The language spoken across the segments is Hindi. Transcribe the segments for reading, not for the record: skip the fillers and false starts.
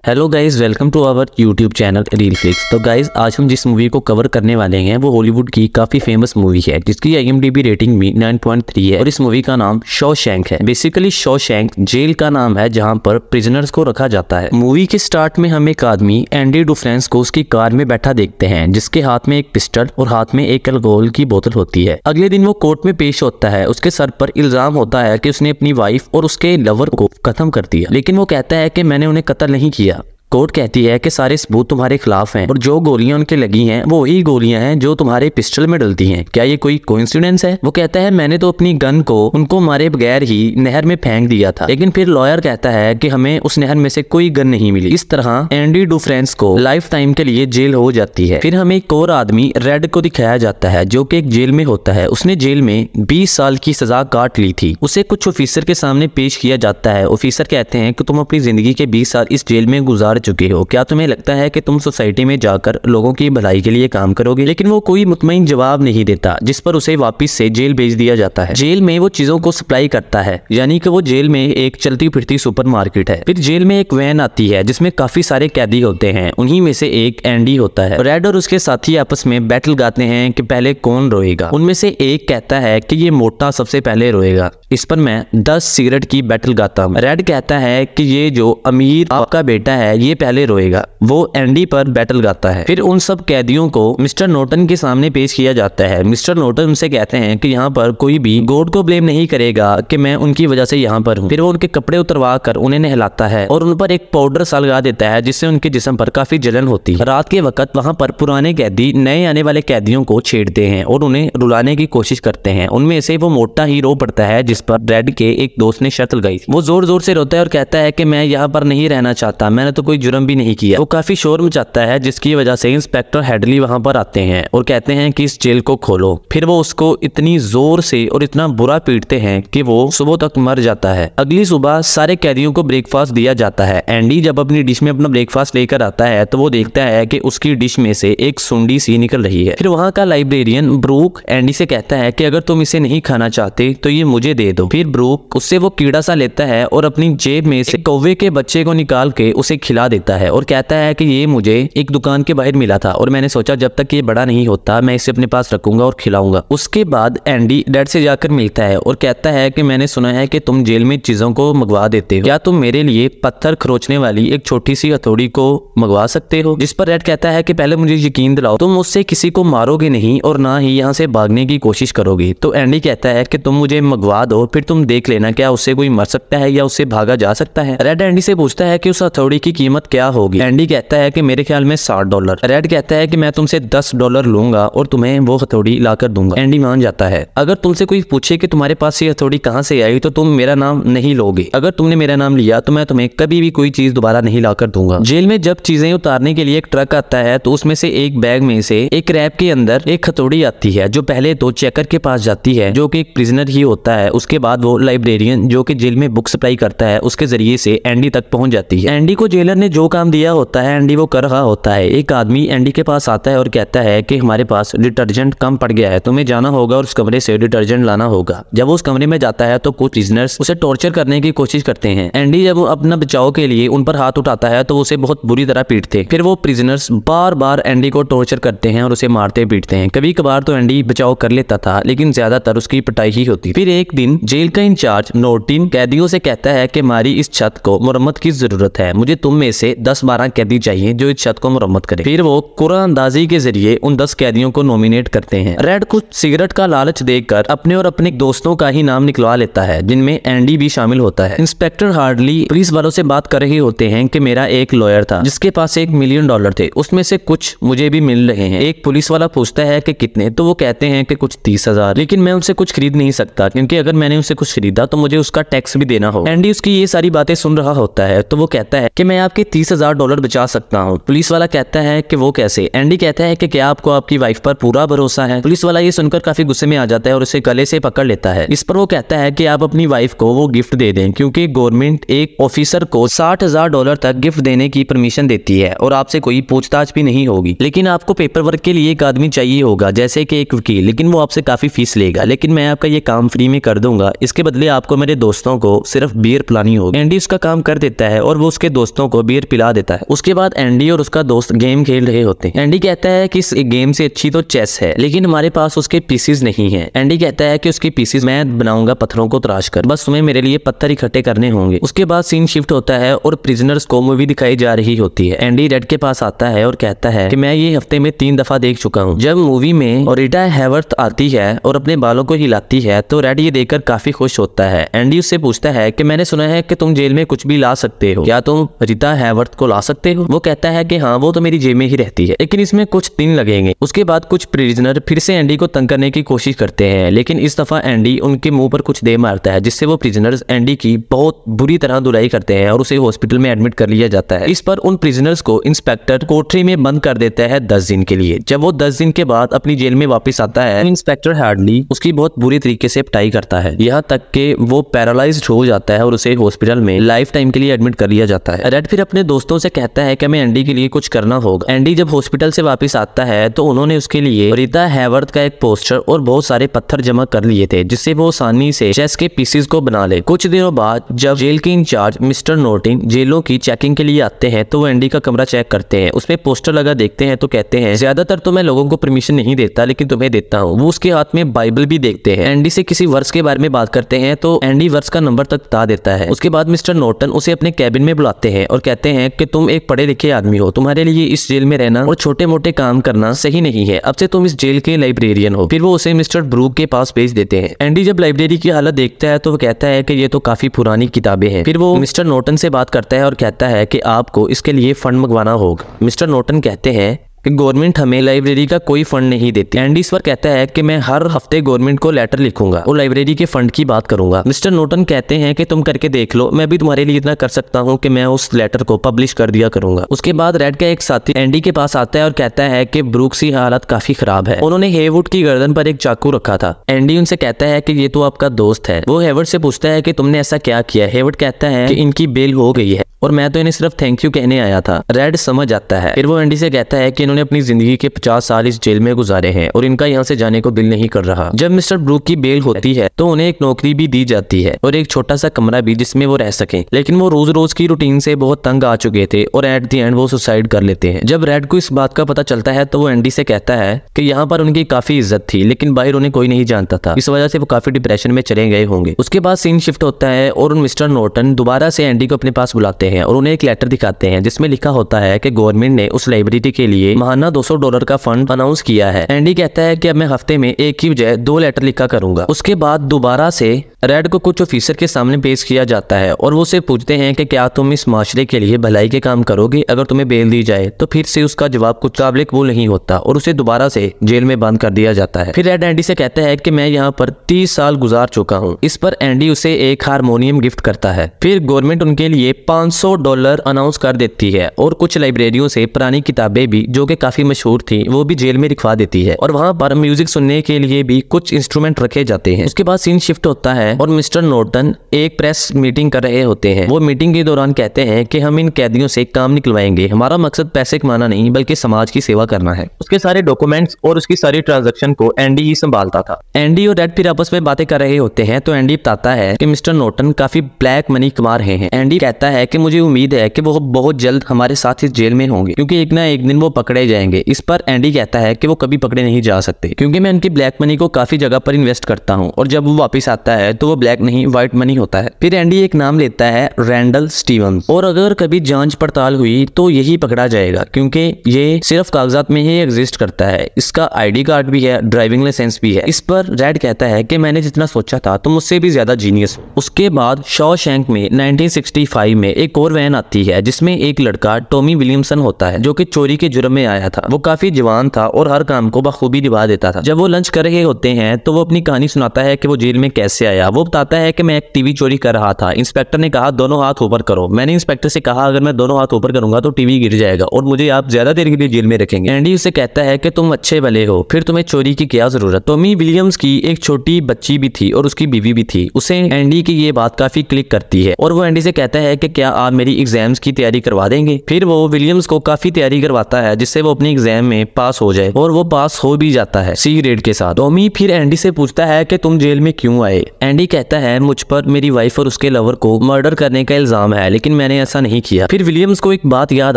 Hello guys, welcome to our YouTube channel Reel Flix. तो गाइज आज हम जिस मूवी को कवर करने वाले हैं वो हॉलीवुड की काफी फेमस मूवी है जिसकी IMDb रेटिंग भी 9.3 है और इस मूवी का नाम शॉशैंक है। बेसिकली शॉशैंक जेल का नाम है जहां पर प्रिजनर्स को रखा जाता है। मूवी के स्टार्ट में हम एक आदमी एंडी डुफ्रेंस को उसकी कार में बैठा देखते हैं जिसके हाथ में एक पिस्टल और हाथ में एक अल्कोहल की बोतल होती है। अगले दिन वो कोर्ट में पेश होता है। उसके सर पर इल्जाम होता है कि उसने अपनी वाइफ और उसके लवर को खत्म कर दिया, लेकिन वो कहता है कि मैंने उन्हें कत्ल नहीं किया। कोर्ट कहती है कि सारे सबूत तुम्हारे खिलाफ हैं और जो गोलियां उनके लगी हैं वो वही गोलियां हैं जो तुम्हारे पिस्टल में डलती हैं। क्या ये कोई कोइंसिडेंस है? वो कहता है मैंने तो अपनी गन को उनको मारे बगैर ही नहर में फेंक दिया था, लेकिन फिर लॉयर कहता है कि हमें उस नहर में से कोई गन नहीं मिली। इस तरह एंडी डुफ्रेंस को लाइफ टाइम के लिए जेल हो जाती है। फिर हमें एक और आदमी रेड को दिखाया जाता है जो कि एक जेल में होता है। उसने जेल में 20 साल की सजा काट ली थी। उसे कुछ ऑफिसर के सामने पेश किया जाता है। ऑफिसर कहते हैं कि तुम अपनी जिंदगी के 20 साल इस जेल में गुजार चुके हो, क्या तुम्हें लगता है कि तुम सोसाइटी में जाकर लोगों की भलाई के लिए काम करोगे? लेकिन वो कोई मुतमईन जवाब नहीं देता, जिस पर उसे वापस से जेल भेज दिया जाता है। जेल में वो चीजों को सप्लाई करता है, यानी कि वो जेल में एक चलती फिरती सुपरमार्केट है। फिर जेल में एक वैन आती है जिसमें काफी सारे कैदी होते हैं। उन्हीं में से एक एंडी होता है। रेड और उसके साथी आपस में बैटल गाते हैं कि पहले कौन रोएगा। उनमें से एक कहता है कि ये मोटा सबसे पहले रोएगा। इस पर मैं 10 सिगरेट की बैटल गाता हूँ। रेड कहता है कि ये जो अमीर आपका बेटा है ये पहले रोएगा। वो एंडी पर बैटल गाता है। फिर उन सब कैदियों को मिस्टर नोटन के सामने पेश किया जाता है। मिस्टर नोटन उनसे कहते हैं कि यहाँ पर कोई भी गॉड को ब्लेम नहीं करेगा कि मैं उनकी वजह से यहाँ पर हूँ। फिर वो उनके कपड़े उतरवा कर उन्हें नहलाता है और उन पर एक पाउडर सा लगा देता है जिससे उनके जिस्म पर काफी जलन होती है। रात के वक्त वहाँ पर पुराने कैदी नए आने वाले कैदियों को छेड़ते हैं और उन्हें रुलाने की कोशिश करते हैं। उनमें से वो मोटा ही रो पड़ता है जिस पर रेड के एक दोस्त ने शर्त लगाई थी। वो जोर जोर से रोता है और कहता है कि मैं यहाँ पर नहीं रहना चाहता, मैंने तो कोई जुर्म भी नहीं किया। वो काफी शोर मचाता है जिसकी वजह से इंस्पेक्टर हेडली वहां पर आते हैं और कहते हैं कि इस जेल को खोलो। फिर वो उसको इतनी जोर से और इतना बुरा पीटते हैं कि वो सुबह तक मर जाता है। अगली सुबह सारे कैदियों को ब्रेकफास्ट दिया जाता है। एंडी जब अपनी डिश में अपना ब्रेकफास्ट लेकर आता है तो वो देखता है कि उसकी डिश में से एक सुंडी सी निकल रही है। फिर वहां का लाइब्रेरियन ब्रूक एंडी से कहता है कि अगर तुम इसे नहीं खाना चाहते तो ये मुझे दे दो। फिर ब्रूक उससे वो कीड़ा सा लेता है और अपनी जेब में से कौवे के बच्चे को निकाल के उसे खिला देता है और कहता है कि ये मुझे एक दुकान के बाहर मिला था और मैंने सोचा जब तक ये बड़ा नहीं होता मैं इसे अपने पास रखूंगा और खिलाऊंगा। उसके बाद एंडी डैड से जाकर मिलता है और कहता है कि मैंने सुना है कि तुम जेल में चीजों को मंगवा देते हो, क्या तुम मेरे लिए पत्थर खरोचने वाली एक छोटी सी हथौड़ी को मंगवा सकते हो? जिस पर रेड कहता है कि पहले मुझे यकीन दिलाओ तुम मुझसे किसी को मारोगे नहीं और ना ही यहाँ से भागने की कोशिश करोगे। तो एंडी कहता है कि तुम मुझे मंगवा दो, फिर तुम देख लेना क्या उससे कोई मर सकता है या उससे भागा जा सकता है। रेड एंडी से पूछता है कि उस हथौड़ी की कीमत क्या होगी। एंडी कहता है कि मेरे ख्याल में $60। रेड कहता है कि मैं तुमसे $10 लूंगा और तुम्हें वो हथौड़ी लाकर दूंगा। एंडी मान जाता है। अगर तुमसे कोई पूछे कि तुम्हारे पास ये हथौड़ी कहाँ से आई तो तुम मेरा नाम नहीं लोगे। अगर तुमने मेरा नाम लिया तो मैं तुम्हें कभी भी कोई चीज दोबारा नहीं लाकर दूंगा। जेल में जब चीजें उतारने के लिए एक ट्रक आता है तो उसमें से एक बैग में से एक रैप के अंदर एक हथौड़ी आती है जो पहले तो चेकर के पास जाती है जो कि एक प्रिजनर ही होता है। उसके बाद वो लाइब्रेरियन जो कि जेल में बुक सप्लाई करता है उसके जरिए से एंडी तक पहुंच जाती है। एंडी को जेलर ने जो काम दिया होता है एंडी वो कर रहा होता है। एक आदमी एंडी के पास आता है और कहता है कि हमारे पास डिटर्जेंट कम पड़ गया है, तुम्हें जाना होगा और उस कमरे से डिटर्जेंट लाना होगा। जब वो उस कमरे में जाता है तो कुछ प्रिजनर्स उसे टॉर्चर करने की कोशिश करते हैं। एंडी जब वो अपना बचाव के लिए उन पर हाथ उठाता है तो उसे बहुत बुरी तरह पीटते। फिर वो प्रिजनर्स बार बार एंडी को टॉर्चर करते हैं और उसे मारते पीटते हैं। कभी कभार तो एंडी बचाव कर लेता था लेकिन ज्यादातर उसकी पिटाई ही होती। फिर एक दिन जेल का इंचार्ज नोटिन कैदियों से कहता है कि हमारी इस छत को मरम्मत की जरूरत है, मुझे तुम में से 10-12 कैदी चाहिए जो इस छत को मरम्मत करे। फिर वो कुरानंदाजी के जरिए उन 10 कैदियों को नॉमिनेट करते हैं। रेड कुछ सिगरेट का लालच देकर अपने और अपने दोस्तों का ही नाम निकलवा लेता है जिनमें एंडी भी शामिल होता है। इंस्पेक्टर हार्डली पुलिस वालों से बात कर रहे होते हैं कि मेरा एक लॉयर था जिसके पास $1 मिलियन थे, उसमें से कुछ मुझे भी मिल रहे हैं। एक पुलिस वाला पूछता है कि कितने, तो वो कहते हैं कि कुछ 30,000, लेकिन मैं उनसे कुछ खरीद नहीं सकता क्योंकि अगर मैंने उनसे कुछ खरीदा तो मुझे उसका टैक्स भी देना हो। एंडी उसकी ये सारी बातें सुन रहा होता है तो वो कहता है कि मैं आपके $30,000 बचा सकता हूँ। पुलिस वाला कहता है कि वो कैसे? एंडी कहता है कि क्या आपको आपकी वाइफ पर पूरा भरोसा है? पुलिस वाला ये सुनकर काफी गुस्से में आ जाता है और उसे गले से पकड़ लेता है। इस पर वो कहता है कि आप अपनी वाइफ को वो गिफ्ट दे दें क्योंकि गवर्नमेंट एक ऑफिसर को $60,000 तक गिफ्ट देने की परमिशन देती है और आपसे कोई पूछताछ भी नहीं होगी। लेकिन आपको पेपर वर्क के लिए एक आदमी चाहिए होगा जैसे कि एक वकील, लेकिन वो आपसे काफी फीस लेगा, लेकिन मैं आपका ये काम फ्री में कर दूंगा, इसके बदले आपको मेरे दोस्तों को सिर्फ बियर पिलानी होगी। एंडी उसका काम कर देता है और वो उसके दोस्तों को बियर पिला देता है। उसके बाद एंडी और उसका दोस्त गेम खेल रहे होते हैं। एंडी कहता है कि इस गेम से अच्छी तो चेस है, लेकिन हमारे पास उसके पीसीज नहीं है। एंडी कहता है कि उसके पीसीज मैं बनाऊंगा पत्थरों को तराश कर, बस तुम्हें मेरे लिए पत्थर इकट्ठे करने होंगे। उसके बाद सीन शिफ्ट होता है और प्रिजनर्स को मूवी दिखाई जा रही होती है। एंडी रेड के पास आता है और कहता है कि मैं ये हफ्ते में 3 दफा देख चुका हूँ। जब मूवी में रीटा हैवर्थ आती है और अपने बालों को हिलाती है तो रेड ये देखकर काफी खुश होता है। एंडी उससे पूछता है कि मैंने सुना है कि तुम जेल में कुछ भी ला सकते हो, क्या तुम रीटा हैवर्थ को ला सकते हो? वो कहता है कि हाँ, वो तो मेरी जेब में ही रहती है, लेकिन इसमें कुछ दिन लगेंगे। उसके बाद कुछ प्रिजनर फिर से एंडी को तंग करने की कोशिश करते हैं, लेकिन इस दफा एंडी उनके मुंह पर कुछ दे मारता है, जिससे वो प्रिजनर्स एंडी की बहुत बुरी तरह धुलाई करते हैं और उसे हॉस्पिटल में एडमिट कर लिया जाता है। इस पर उन प्रिजनर्स को इंस्पेक्टर कोठरी में बंद कर देता है 10 दिन के लिए। जब वो 10 दिन के बाद अपनी जेल में वापस आता है, इंस्पेक्टर हार्डली उसकी बहुत बुरी तरीके से पिटाई करता है, यहाँ तक कि वो पैरालाइज्ड हो जाता है और उसे हॉस्पिटल में लाइफ टाइम के लिए एडमिट कर लिया जाता है। रेड फिर अपने दोस्तों से कहता है कि हमें एंडी के लिए कुछ करना होगा। एंडी जब हॉस्पिटल से वापस आता है तो उन्होंने उसके लिए रीटा हैवर्थ का एक पोस्टर और बहुत सारे पत्थर जमा कर लिए थे, जिससे वो आसानी से चेस के पीसेस को बना ले। कुछ दिनों बाद जब जेल के इंचार्ज मिस्टर नॉर्टन जेलों की चेकिंग के लिए आते हैं तो वो एंडी का कमरा चेक करते हैं। उसमें पोस्टर लगा देखते हैं तो कहते हैं ज्यादातर तो मैं लोगों को परमिशन नहीं देता, लेकिन तुम्हें देता हूँ। वो उसके हाथ में बाइबल भी देखते हैं। एंडी से किसी वर्ष के बारे में बात करते हैं तो एंडी वर्ष का नंबर तक बता देता है। उसके बाद मिस्टर नॉर्टन उसे अपने कैबिन में बुलाते हैं और कहते हैं कि तुम एक पढ़े लिखे आदमी हो, तुम्हारे लिए इस जेल में रहना और छोटे मोटे काम करना सही नहीं है, अब से तुम इस जेल के लाइब्रेरियन हो। फिर वो उसे मिस्टर ब्रूक के पास भेज देते हैं। एंडी जब लाइब्रेरी की हालत देखता है तो वो कहता है कि ये तो काफी पुरानी किताबें हैं। फिर वो मिस्टर नॉर्टन से बात करता है और कहता है कि आपको इसके लिए फंड मंगवाना होगा। मिस्टर नॉर्टन कहते हैं कि गवर्नमेंट हमें लाइब्रेरी का कोई फंड नहीं देती। एंडी इस पर कहता है कि मैं हर हफ्ते गवर्नमेंट को लेटर लिखूंगा और लाइब्रेरी के फंड की बात करूंगा। मिस्टर नॉर्टन कहते हैं कि तुम करके देख लो, मैं भी तुम्हारे लिए इतना कर सकता हूं कि मैं उस लेटर को पब्लिश कर दिया करूंगा। उसके बाद रेड का एक साथी एंडी के पास आता है और कहता है कि ब्रूक्स की हालत काफी खराब है, उन्होंने हेवुड की गर्दन पर एक चाकू रखा था। एंडी उनसे कहता है कि ये तो आपका दोस्त है। वो हेवुड से पूछता है कि तुमने ऐसा क्या किया? हेवुड कहता है कि इनकी बेल हो गई है और मैं तो इन्हें सिर्फ थैंक यू कहने आया था। रेड समझ आता है। फिर वो एंडी से कहता है कि इन्होंने अपनी जिंदगी के 50 साल इस जेल में गुजारे हैं और इनका यहाँ से जाने को दिल नहीं कर रहा। जब मिस्टर ब्रूक की बेल होती है तो उन्हें एक नौकरी भी दी जाती है और एक छोटा सा कमरा भी जिसमें वो रह सके, लेकिन वो रोज रोज की रूटीन से बहुत तंग आ चुके थे और एट द एंड वो सुसाइड कर लेते हैं। जब रेड को इस बात का पता चलता है तो वो एंडी से कहता है कि यहाँ पर उनकी काफी इज्जत थी, लेकिन बाहर उन्हें कोई नहीं जानता था, इस वजह से वो काफी डिप्रेशन में चले गए होंगे। उसके बाद सीन शिफ्ट होता है और मिस्टर नॉर्टन दोबारा से एंडी को अपने पास बुलाते हैं और उन्हें एक लेटर दिखाते हैं जिसमें लिखा होता है कि गवर्नमेंट ने उस लाइब्रेरी के लिए महाना $200 का फंड अनाउंस किया है। एंडी कहता है कि अब मैं हफ्ते में एक की बजाय 2 लेटर लिखा करूंगा। उसके बाद दोबारा से रेड को कुछ ऑफिसर के सामने पेश किया जाता है और वो उसे पूछते हैं कि क्या तुम इस माशरे के लिए भलाई के काम करोगे अगर तुम्हें बेल दी जाए? तो फिर से उसका जवाब कुछ काबिल कबूल नहीं होता और उसे दोबारा से जेल में बंद कर दिया जाता है। फिर रेड एंडी से कहता है कि मैं यहाँ पर 30 साल गुजार चुका हूँ। इस पर एंडी उसे एक हारमोनियम गिफ्ट करता है। फिर गवर्नमेंट उनके लिए $500 अनाउंस कर देती है और कुछ लाइब्रेरियों से पुरानी किताबें भी जो कि काफी मशहूर थी वो भी जेल में लिखवा देती है और वहाँ पर म्यूजिक सुनने के लिए भी कुछ इंस्ट्रूमेंट रखे जाते हैं। उसके बाद सीन शिफ्ट होता है और मिस्टर नॉर्टन एक प्रेस मीटिंग कर रहे होते हैं। वो मीटिंग के दौरान कहते हैं कि हम इन कैदियों से काम निकलवाएंगे, हमारा मकसद पैसे कमाना नहीं बल्कि समाज की सेवा करना है। उसके सारे डॉक्यूमेंट्स और उसकी सारी ट्रांजैक्शन को एंडी ही संभालता था। एंडी और रेड फिर आपस में बातें कर रहे होते हैं तो एंडी बताता है कि मिस्टर नॉर्टन काफी ब्लैक मनी कमा रहे हैं। एंडी कहता है कि मुझे उम्मीद है कि वो बहुत जल्द हमारे साथ इस जेल में होंगे क्योंकि एक ना एक दिन वो पकड़े जाएंगे। इस पर एंडी कहता है कि वो कभी पकड़े नहीं जा सकते क्योंकि मैं उनकी ब्लैक मनी को काफी जगह पर इन्वेस्ट करता हूँ और जब वो वापस आता है तो वो ब्लैक नहीं व्हाइट मनी होता है। फिर एंडी एक नाम लेता है रैंडल स्टीवंस और अगर कभी जांच पड़ताल हुई तो यही पकड़ा जाएगा क्योंकि ये सिर्फ कागजात में ही एग्जिस्ट करता है। इसका आईडी कार्ड भी है, ड्राइविंग लाइसेंस भी है। इस पर रेड कहता है कि मैंने जितना सोचा था तुम मुझसे भी ज्यादा जीनियस हो। उसके बाद शॉशैंक में 1965 में एक और वैन आती है जिसमें एक लड़का टॉमी विलियमसन होता है जो कि चोरी के जुर्म में आया था। वो काफी जवान था और हर काम को बखूबी निभा देता था। जब वो लंच कर रहे होते हैं तो वो अपनी कहानी सुनाता है कि वो जेल में कैसे आया। वो बताता है कि मैं एक टीवी चोरी कर रहा था, इंस्पेक्टर ने कहा दोनों हाथ ऊपर करो। मैंने इंस्पेक्टर से कहा अगर मैं दोनों हाथ ऊपर करूंगा तो टीवी गिर जाएगा और मुझे आप ज्यादा देर के लिए जेल में रखेंगे। एंडी उसे कहता है कि तुम अच्छे भले हो, फिर तुम्हें चोरी की क्या जरूरत। टॉमी विलियम्स की एक छोटी बच्ची भी थी और उसकी बीवी भी थी। उसे एंडी की ये बात काफी क्लिक करती है और वो एंडी से कहता है कि क्या आप मेरी एग्जाम्स की तैयारी करवा देंगे। फिर वो विलियम्स को काफी तैयारी करवाता है जिससे वो अपनी एग्जाम में पास हो जाए और वो पास हो भी जाता है C ग्रेड के साथ। टॉमी फिर एंडी से पूछता है कि तुम जेल में क्यों आए। एंडी एंडी कहता है मुझ पर मेरी वाइफ और उसके लवर को मर्डर करने का इल्जाम है, लेकिन मैंने ऐसा नहीं किया। फिर विलियम्स को एक बात याद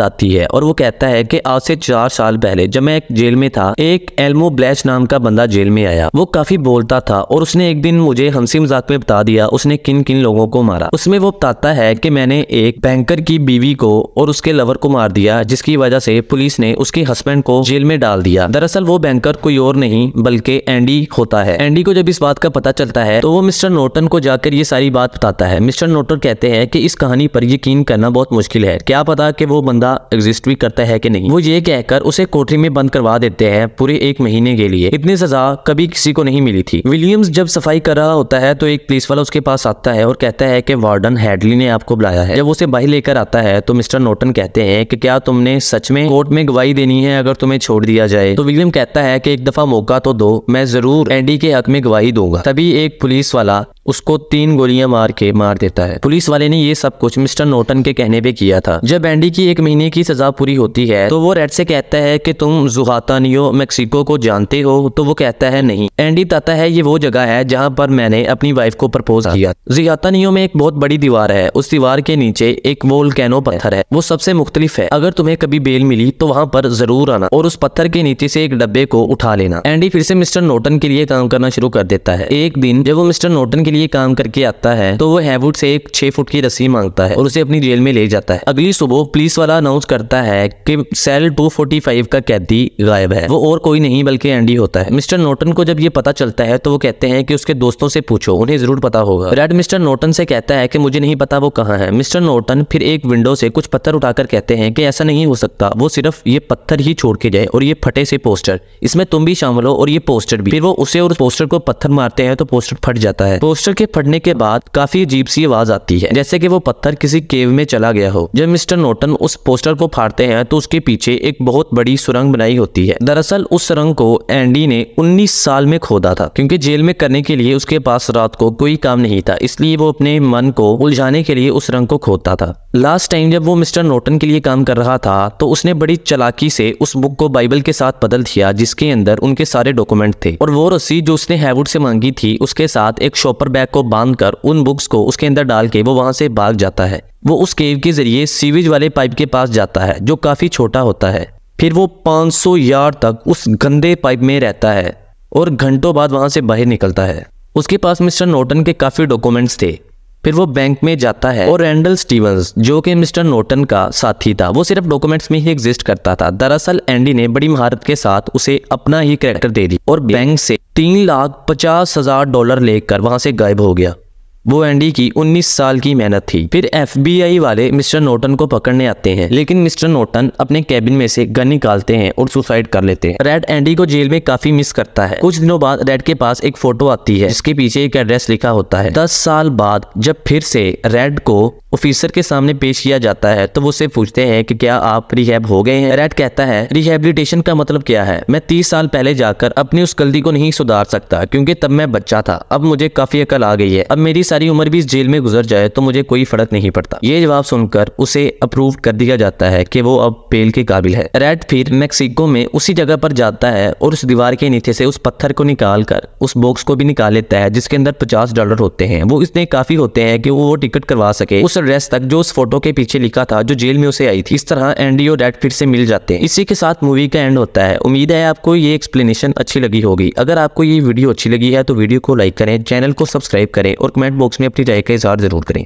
आती है और वो कहता है कि आज से 4 साल पहले जब मैं एक जेल में था, एक एल्मो ब्लैच नाम का बंदा जेल में आया। वो काफी बोलता था और उसने एक दिन मुझे हंसी मजाक में बता दिया उसने किन किन लोगों को मारा। उसमें वो बताता है कि मैंने एक बैंकर की बीवी को और उसके लवर को मार दिया, जिसकी वजह से पुलिस ने उसके हस्बैंड को जेल में डाल दिया। दरअसल वो बैंकर कोई और नहीं बल्कि एंडी होता है। एंडी को जब इस बात का पता चलता है तो वो मिस्टर नॉर्टन को जाकर ये सारी बात बताता है। मिस्टर नॉर्टन कहते हैं कि इस कहानी पर यकीन करना बहुत मुश्किल है, क्या पता कि वो बंदा एग्जिस्ट भी करता है कि नहीं। वो ये कहकर उसे कोठरी में बंद करवा देते हैं पूरे 1 महीने के लिए। इतनी सजा कभी किसी को नहीं मिली थी। विलियम्स जब सफाई कर रहा होता है तो एक पुलिस वाला उसके पास आता है और कहता है कि वार्डन हेडली ने आपको बुलाया है। जब उसे बाहर लेकर आता है तो मिस्टर नॉर्टन कहते हैं कि क्या तुमने सच में कोर्ट में गवाही देनी है अगर तुम्हें छोड़ दिया जाए। तो विलियम कहता है कि एक दफा मौका तो दो, मैं जरूर एंडी के हक में गवाही दूंगा। तभी एक पुलिस वाला उसको 3 गोलियां मार के मार देता है। पुलिस वाले ने ये सब कुछ मिस्टर नॉर्टन के कहने पे किया था। जब एंडी की 1 महीने की सजा पूरी होती है तो वो रेड से कहता है कि तुम जुहातानियो मेक्सिको को जानते हो। तो वो कहता है नहीं। एंडी बताता है ये वो जगह है जहाँ पर मैंने अपनी वाइफ को प्रपोज किया। जुहातानियो में एक बहुत बड़ी दीवार है, उस दीवार के नीचे एक वोल्केनो पत्थर है, वो सबसे मुख्तलिफ है। अगर तुम्हें कभी बेल मिली तो वहाँ पर जरूर आना और उस पत्थर के नीचे से एक डब्बे को उठा लेना। एंडी फिर से मिस्टर नॉर्टन के लिए काम करना शुरू कर देता है। एक दिन जब वो मिस्टर नॉर्टन के लिए काम करके आता है तो वो हैवुड से एक 6 फुट की रस्सी मांगता है और उसे अपनी जेल में ले जाता है। अगली सुबह पुलिस वाला अनाउंस करता है कि सेल 245 का कैदी गायब है। वो और कोई नहीं बल्कि एंडी होता है। मिस्टर नॉर्टन को जब ये पता चलता है तो वो कहते हैं कि उसके दोस्तों से पूछो, उन्हें जरूर पता होगा। रेड मिस्टर नॉर्टन से कहता है कि मुझे नहीं पता वो कहाँ है। मिस्टर नॉर्टन फिर एक विंडो से कुछ पत्थर उठाकर कहते हैं कि ऐसा नहीं हो सकता, वो सिर्फ ये पत्थर ही छोड़ के जाए और ये फटे से पोस्टर, इसमें तुम भी शामिल हो और ये पोस्टर भी। फिर वो उसे और पोस्टर को पत्थर मारते हैं तो पोस्टर फट जाता है। पोस्टर के फटने के बाद काफी अजीब सी आवाज आती है, जैसे कि वो पत्थर किसी केव में चला गया हो। जब मिस्टर नॉर्टन उस पोस्टर को फाड़ते हैं तो उसके पीछे एक बहुत बड़ी सुरंग बनाई होती है। दरअसल उस सुरंग को एंडी ने 19 साल में खोदा था, क्योंकि जेल में करने के लिए उसके पास रात को कोई काम नहीं था, इसलिए वो अपने मन को उलझाने के लिए उस सुरंग को खोदता था। लास्ट टाइम जब वो मिस्टर नॉर्टन के लिए काम कर रहा था तो उसने बड़ी चालाकी से उस बुक को बाइबल के साथ बदल दिया, जिसके अंदर उनके सारे डॉक्यूमेंट थे। और वो रस्सी जो उसने हैवुड से मांगी थी उसके साथ एक शॉपर बैग को बांधकर उन बुक्स को उसके अंदर डाल के वो वहां से भाग जाता है। वो उस केव के जरिए सीवेज वाले पाइप के पास जाता है जो काफी छोटा होता है। फिर वो 500 यार्ड तक उस गंदे पाइप में रहता है और घंटों बाद वहां से बाहर निकलता है। उसके पास मिस्टर नॉर्टन के काफी डॉक्यूमेंट्स थे। फिर वो बैंक में जाता है और रैंडल स्टीवंस जो कि मिस्टर नॉर्टन का साथी था, वो सिर्फ डॉक्यूमेंट्स में ही एग्जिस्ट करता था। दरअसल एंडी ने बड़ी महारत के साथ उसे अपना ही कैरेक्टर दे दी और बैंक से $3,50,000 लेकर वहां से गायब हो गया। वो एंडी की 19 साल की मेहनत थी। फिर FBI वाले मिस्टर नॉर्टन को पकड़ने आते हैं, लेकिन मिस्टर नॉर्टन अपने कैबिन में से गन निकालते हैं और सुसाइड कर लेते हैं। रेड एंडी को जेल में काफी मिस करता है। कुछ दिनों बाद रेड के पास एक फोटो आती है जिसके पीछे एक एड्रेस लिखा होता है। 10 साल बाद जब फिर से रेड को ऑफिसर के सामने पेश किया जाता है तो वो उससे पूछते हैं कि क्या आप रिहैब हो गए हैं। रेड कहता है रिहैबिलिटेशन का मतलब क्या है, मैं 30 साल पहले जाकर अपनी उस गलती को नहीं सुधार सकता क्योंकि तब मैं बच्चा था, अब मुझे काफी अकल आ गई है, अब मेरी सारी उम्र भी इस जेल में गुजर जाए तो मुझे कोई फर्क नहीं पड़ता। ये जवाब सुनकर उसे अप्रूव कर दिया जाता है कि वो अब बेल के काबिल है। रेड फिर मेक्सिको में उसी जगह पर जाता है और उस दीवार के नीचे से उस पत्थर को निकाल कर उस बॉक्स को भी निकाल लेता है जिसके अंदर $50 होते हैं। वो इतने काफी होते हैं कि वो टिकट करवा सके उस एड्रेस तक जो उस फोटो के पीछे लिखा था जो जेल में उसे आई थी। इस तरह एंडी और रेड फिर से मिल जाते हैं। इसी के साथ मूवी का एंड होता है। उम्मीद है आपको ये एक्सप्लेनेशन अच्छी लगी होगी। अगर आपको ये वीडियो अच्छी लगी है तो वीडियो को लाइक करें, चैनल को सब्सक्राइब करें और कमेंट बॉक्स में अपनी राय का इज़हार जरूर करें।